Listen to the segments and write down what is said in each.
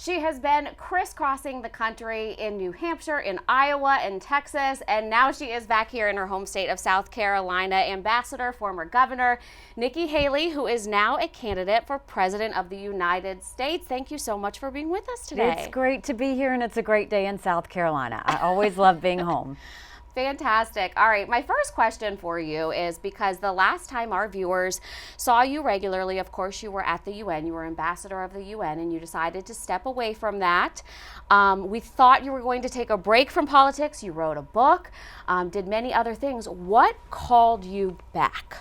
She has been crisscrossing the country in New Hampshire, in Iowa, and Texas, and now she is back here in her home state of South Carolina. Ambassador, former Governor Nikki Haley, who is now a candidate for President of the United States. Thank you so much for being with us today. It's great to be here, and it's a great day in South Carolina. I always love being home. Fantastic. All right, my first question for you is because the last time our viewers saw you regularly, of course, you were at the UN, you were ambassador of the UN, and you decided to step away from that. We thought you were going to take a break from politics. You wrote a book, did many other things. What called you back?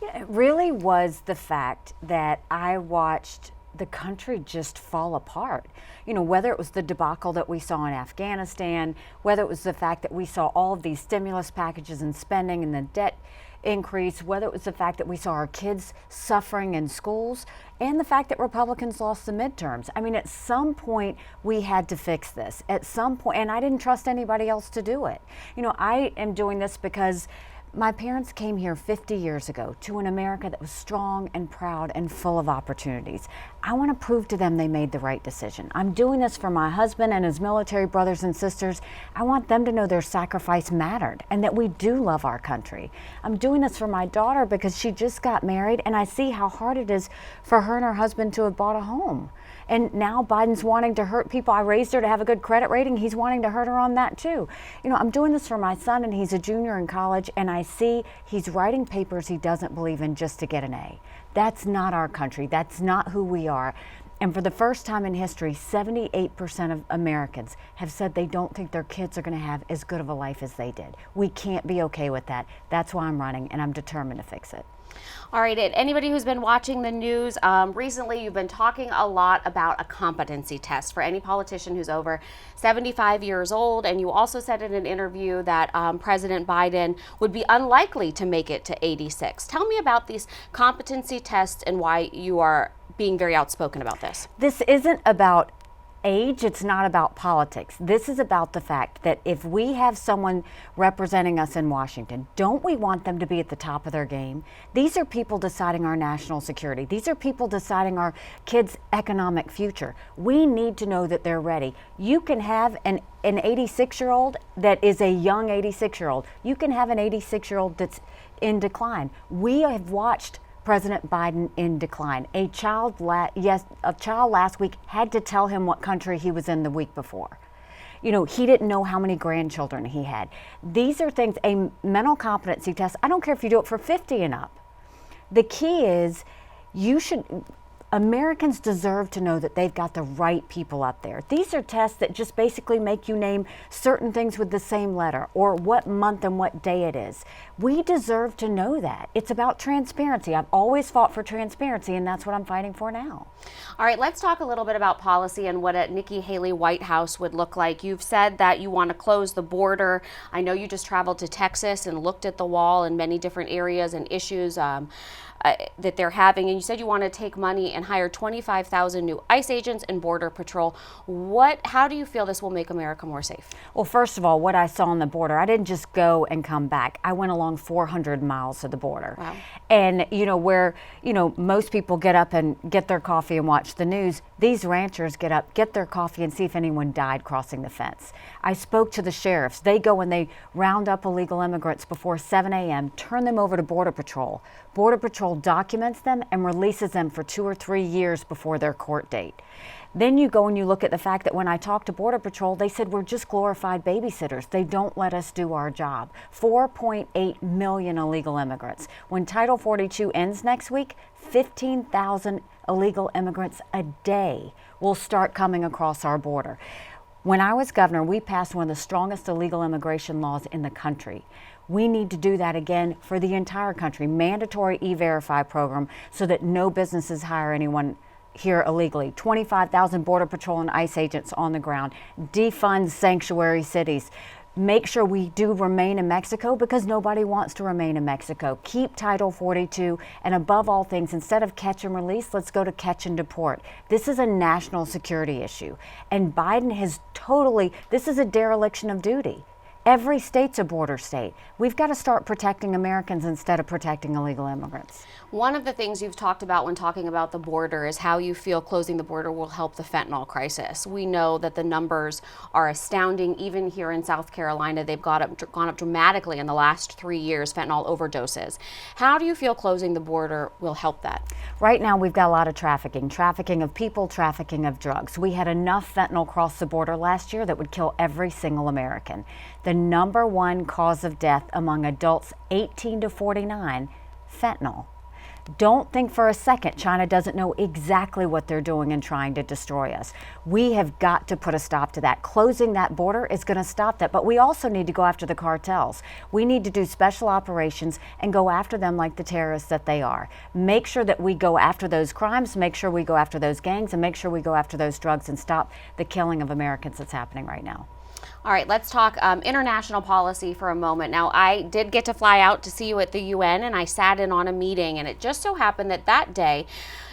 Yeah, it really was the fact that I watched the country just fall apart. You know, whether it was the debacle that we saw in Afghanistan, whether it was the fact that we saw all of these stimulus packages and spending and the debt increase, whether it was the fact that we saw our kids suffering in schools, and the fact that Republicans lost the midterms. I mean, at some point we had to fix this. At some point, and I didn't trust anybody else to do it. You know, I am doing this because my parents came here 50 years ago to an America that was strong and proud and full of opportunities. I want to prove to them they made the right decision. I'm doing this for my husband and his military brothers and sisters. I want them to know their sacrifice mattered and that we do love our country. I'm doing this for my daughter because she just got married, and I see how hard it is for her and her husband to have bought a home. And now Biden's wanting to hurt people. I raised her to have a good credit rating. He's wanting to hurt her on that too. You know, I'm doing this for my son, and he's a junior in college, and I see he's writing papers he doesn't believe in just to get an A. That's not our country. That's not who we are. And for the first time in history, 78% of Americans have said they don't think their kids are going to have as good of a life as they did. We can't be okay with that. That's why I'm running, and I'm determined to fix it. All right, and anybody who's been watching the news, recently you've been talking a lot about a competency test for any politician who's over 75 years old, and you also said in an interview that President Biden would be unlikely to make it to 86. Tell me about these competency tests and why you are being very outspoken about this. This isn't about age, it's not about politics. This is about the fact that if we have someone representing us in Washington, don't we want them to be at the top of their game? These are people deciding our national security. These are people deciding our kids' economic future. We need to know that they're ready. You can have an 86-year-old that is a young 86-year-old. You can have an 86-year-old that's in decline. We have watched President Biden in decline. A child last week had to tell him what country he was in the week before. You know, he didn't know how many grandchildren he had. These are things, a mental competency test, I don't care if you do it for 50 and up. The key is Americans deserve to know that they've got the right people up there. These are tests that just basically make you name certain things with the same letter or what month and what day it is. We deserve to know that. It's about transparency. I've always fought for transparency, and that's what I'm fighting for now. All right, let's talk a little bit about policy and what a Nikki Haley White House would look like. You've said that you want to close the border. I know you just traveled to Texas and looked at the wall and many different areas and issues that they're having, and you said you want to take money and hire 25,000 new ICE agents and Border Patrol. How do you feel this will make America more safe? Well, first of all, what I saw on the border, I didn't just go and come back. I went along 400 miles of the border. Wow. And where most people get up and get their coffee and watch the news, these ranchers get up, get their coffee, and see if anyone died crossing the fence. I spoke to the sheriffs. They go and they round up illegal immigrants before 7 a.m., turn them over to Border Patrol. Border Patrol documents them and releases them for 2 or 3 years before their court date. Then you go and you look at the fact that when I talked to Border Patrol, they said we're just glorified babysitters. They don't let us do our job. 4.8 million illegal immigrants. When Title 42 ends next week, 15,000 illegal immigrants a day will start coming across our border. When I was governor, we passed one of the strongest illegal immigration laws in the country. We need to do that again for the entire country. Mandatory E-Verify program so that no businesses hire anyone here illegally. 25,000 Border Patrol and ICE agents on the ground. Defund sanctuary cities. Make sure we do remain in Mexico because nobody wants to remain in Mexico. Keep Title 42, and above all things, instead of catch and release, let's go to catch and deport. This is a national security issue, and Biden has this is a dereliction of duty. Every state's a border state. We've got to start protecting Americans instead of protecting illegal immigrants. One of the things you've talked about when talking about the border is how you feel closing the border will help the fentanyl crisis. We know that the numbers are astounding. Even here in South Carolina, they've gone up dramatically in the last 3 years, fentanyl overdoses. How do you feel closing the border will help that? Right now, we've got a lot of trafficking of people, trafficking of drugs. We had enough fentanyl cross the border last year that would kill every single American. The number one cause of death among adults 18 to 49, fentanyl. Don't think for a second China doesn't know exactly what they're doing in trying to destroy us. We have got to put a stop to that. Closing that border is going to stop that, but we also need to go after the cartels. We need to do special operations and go after them like the terrorists that they are. Make sure that we go after those crimes, make sure we go after those gangs, and make sure we go after those drugs and stop the killing of Americans that's happening right now. All right, let's talk international policy for a moment. Now, I did get to fly out to see you at the UN, and I sat in on a meeting, and it just so happened that that day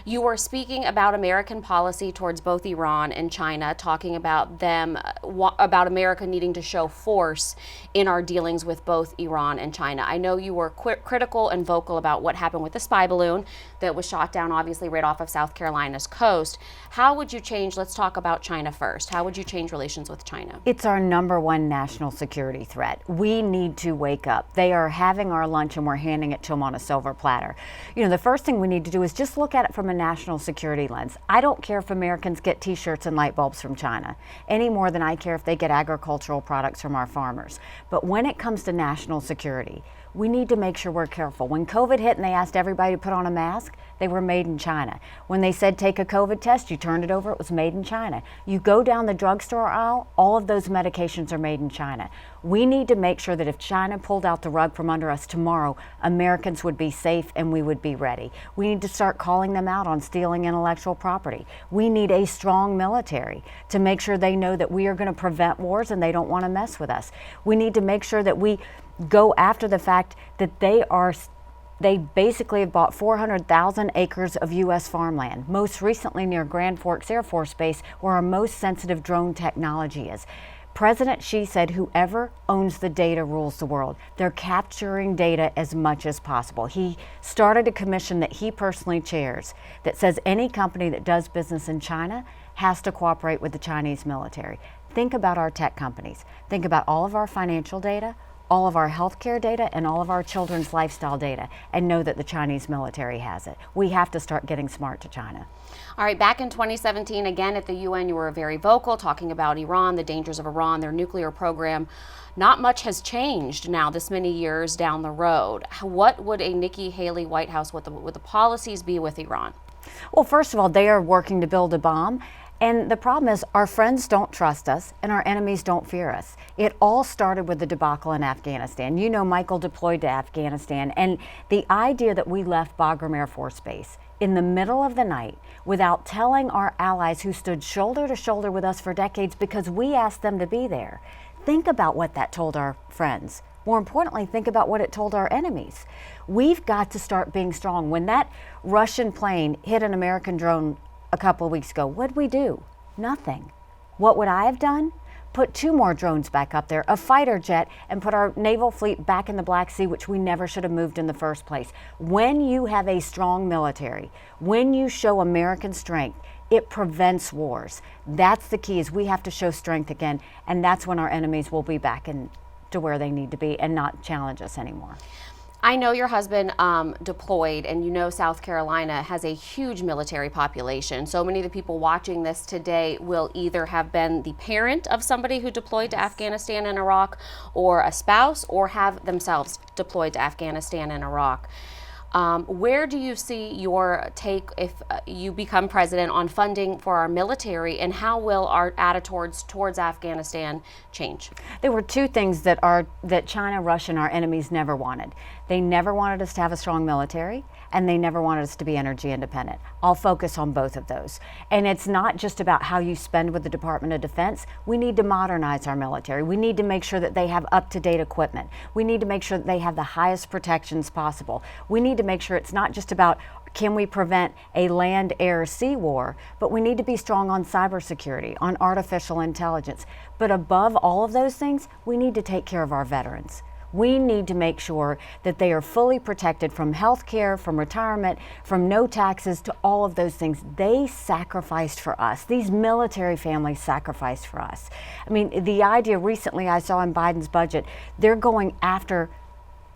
you were speaking about American policy towards both Iran and China, talking about about America needing to show force in our dealings with both Iran and China. I know you were critical and vocal about what happened with the spy balloon that was shot down, obviously, right off of South Carolina's coast. How would you change, let's talk about China first. How would you change relations with China? It's our number one national security threat. We need to wake up. They are having our lunch and we're handing it to them on a silver platter. You know, the first thing we need to do is just look at it from a national security lens. I don't care if Americans get t-shirts and light bulbs from China any more than I care if they get agricultural products from our farmers. But when it comes to national security, we need to make sure we're careful. When COVID hit and they asked everybody to put on a mask, they were made in China. When they said take a COVID test, you turned it over, it was made in China. You go down the drugstore aisle, all of those medications are made in China. We need to make sure that if China pulled out the rug from under us tomorrow, Americans would be safe and we would be ready. We need to start calling them out on stealing intellectual property. We need a strong military to make sure they know that we are going to prevent wars and they don't want to mess with us. We need to make sure that we go after the fact that they basically have bought 400,000 acres of U.S. farmland, most recently near Grand Forks Air Force Base, where our most sensitive drone technology is. President Xi said whoever owns the data rules the world. They're capturing data as much as possible. He started a commission that he personally chairs that says any company that does business in China has to cooperate with the Chinese military. Think about our tech companies. Think about all of our financial data, all of our healthcare data, and all of our children's lifestyle data, and know that the Chinese military has it. We have to start getting smart to China. All right, back in 2017, again at the UN, you were very vocal talking about Iran, the dangers of Iran, their nuclear program. Not much has changed now this many years down the road. What would a Nikki Haley White House, what the policies be with Iran? Well, first of all, they are working to build a bomb. And the problem is our friends don't trust us and our enemies don't fear us. It all started with the debacle in Afghanistan. You know, Michael deployed to Afghanistan, and the idea that we left Bagram Air Force Base in the middle of the night without telling our allies who stood shoulder to shoulder with us for decades because we asked them to be there. Think about what that told our friends. More importantly, think about what it told our enemies. We've got to start being strong. When that Russian plane hit an American drone a couple of weeks ago, what'd we do? Nothing. What would I have done? Put 2 more drones back up there, a fighter jet, and put our naval fleet back in the Black Sea, which we never should have moved in the first place. When you have a strong military, when you show American strength, it prevents wars. That's the key, is we have to show strength again, and that's when our enemies will be back to where they need to be and not challenge us anymore. I know your husband deployed, and you know South Carolina has a huge military population. So many of the people watching this today will either have been the parent of somebody who deployed to Afghanistan and Iraq, or a spouse, or have themselves deployed to Afghanistan and Iraq. Where do you see your take, if you become president, on funding for our military, and how will our attitudes towards Afghanistan change? There were 2 things that China, Russia, and our enemies never wanted. They never wanted us to have a strong military, and they never wanted us to be energy independent. I'll focus on both of those. And it's not just about how you spend with the Department of Defense. We need to modernize our military. We need to make sure that they have up-to-date equipment. We need to make sure that they have the highest protections possible. We need to make sure it's not just about can we prevent a land, air, sea war, but we need to be strong on cybersecurity, on artificial intelligence. But above all of those things, we need to take care of our veterans. We need to make sure that they are fully protected from health care, from retirement, from no taxes, to all of those things. They sacrificed for us. These military families sacrificed for us. I mean, the idea recently I saw in Biden's budget, they're going after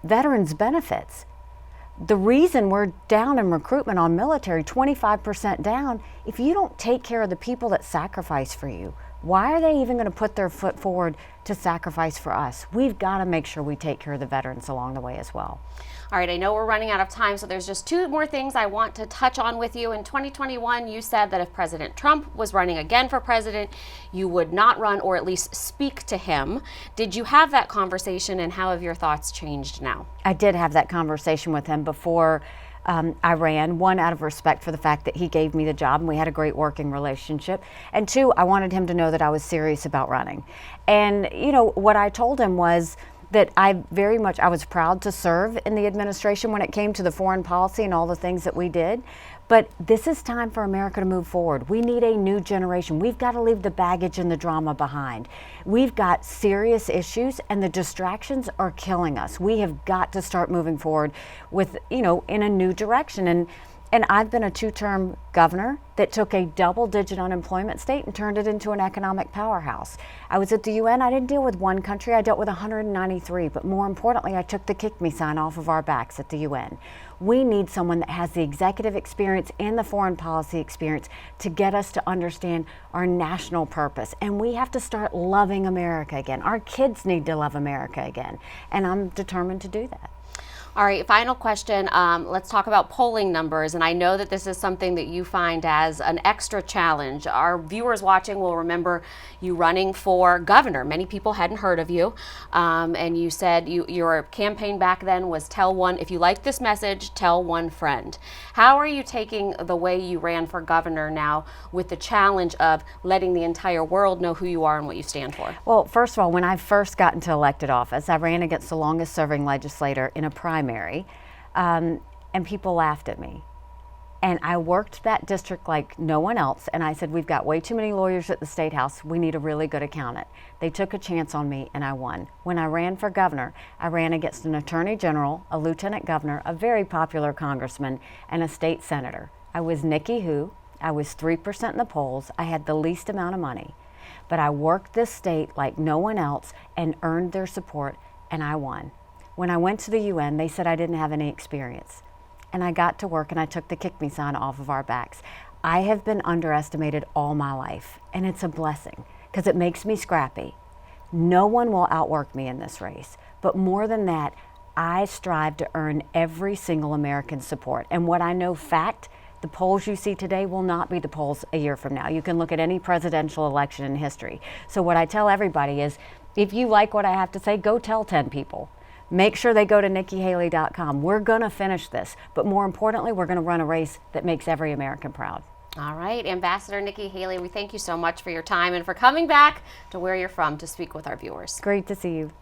veterans' benefits. The reason we're down in recruitment on military, 25% down, if you don't take care of the people that sacrifice for you, why are they even going to put their foot forward to sacrifice for us? We've got to make sure we take care of the veterans along the way as well. All right, I know we're running out of time, so there's just two more things I want to touch on with you. In 2021, you said that if President Trump was running again for president, you would not run or at least speak to him. Did you have that conversation, and how have your thoughts changed now? I did have that conversation with him before I ran. One, out of respect for the fact that he gave me the job and we had a great working relationship. And two, I wanted him to know that I was serious about running. And, you know, what I told him was that I was proud to serve in the administration when it came to the foreign policy and all the things that we did. But this is time for America to move forward. We need a new generation. We've got to leave the baggage and the drama behind. We've got serious issues, and the distractions are killing us. We have got to start moving forward with, in a new direction. And I've been a two-term governor that took a double-digit unemployment state and turned it into an economic powerhouse. I was at the UN. I didn't deal with one country. I dealt with 193. But more importantly, I took the kick me sign off of our backs at the UN. We need someone that has the executive experience and the foreign policy experience to get us to understand our national purpose. And we have to start loving America again. Our kids need to love America again. And I'm determined to do that. All right, final question. Let's talk about polling numbers. And I know that this is something that you find as an extra challenge. Our viewers watching will remember you running for governor. Many people hadn't heard of you. And you said your campaign back then was if you like this message, tell one friend. How are you taking the way you ran for governor now with the challenge of letting the entire world know who you are and what you stand for? Well, first of all, when I first got into elected office, I ran against the longest serving legislator in a primary. And people laughed at me. And I worked that district like no one else. And I said, we've got way too many lawyers at the State House. We need a really good accountant. They took a chance on me and I won. When I ran for governor, I ran against an attorney general, a lieutenant governor, a very popular congressman, and a state senator. I was Nikki Who. I was 3% in the polls. I had the least amount of money. But I worked this state like no one else and earned their support, and I won. When I went to the UN, they said I didn't have any experience. And I got to work and I took the kick me sign off of our backs. I have been underestimated all my life, and it's a blessing because it makes me scrappy. No one will outwork me in this race. But more than that, I strive to earn every single American's support. And what I know the polls you see today will not be the polls a year from now. You can look at any presidential election in history. So what I tell everybody is, if you like what I have to say, go tell 10 people. Make sure they go to NikkiHaley.com. We're going to finish this, but more importantly, we're going to run a race that makes every American proud. All right, Ambassador Nikki Haley, we thank you so much for your time and for coming back to where you're from to speak with our viewers. Great to see you.